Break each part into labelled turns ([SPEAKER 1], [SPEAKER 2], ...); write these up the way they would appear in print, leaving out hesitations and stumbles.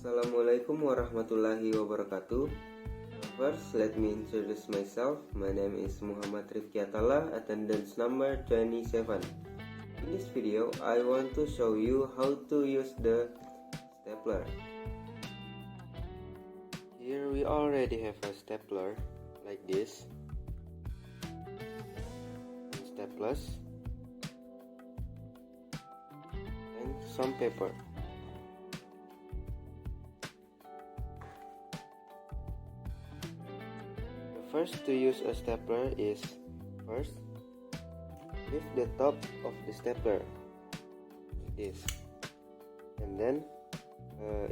[SPEAKER 1] Assalamualaikum warahmatullahi wabarakatuh. First, let me introduce myself. My name is Reefqy Athallah, attendance number 27. In this video, I want to show you how to use the stapler. Here we already have a stapler like this, staplers, and some paper. First, to use a stapler is first lift the top of the stapler like this, and then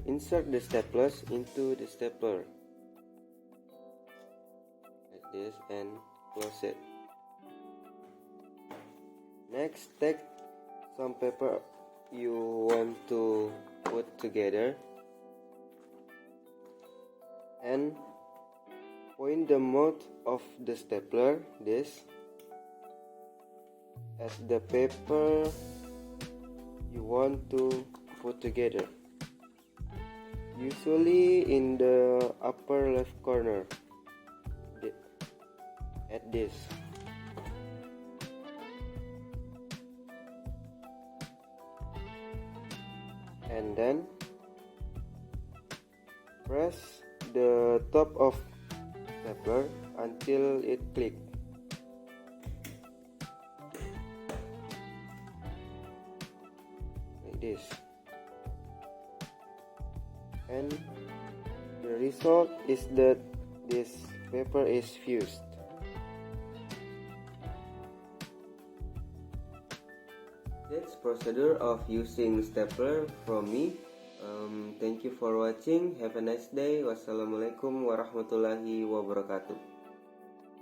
[SPEAKER 1] insert the staplers into the stapler like this and close it. Next, take some paper you want to put together and point the mouth of the stapler this at the paper you want to put together, usually in the upper left corner at this. And then press the top of stapler until it clicks. Like this. And the result is that this paper is fused. That's procedure of using stapler from me. Thank you for watching. Have a nice day. Wassalamualaikum warahmatullahi wabarakatuh.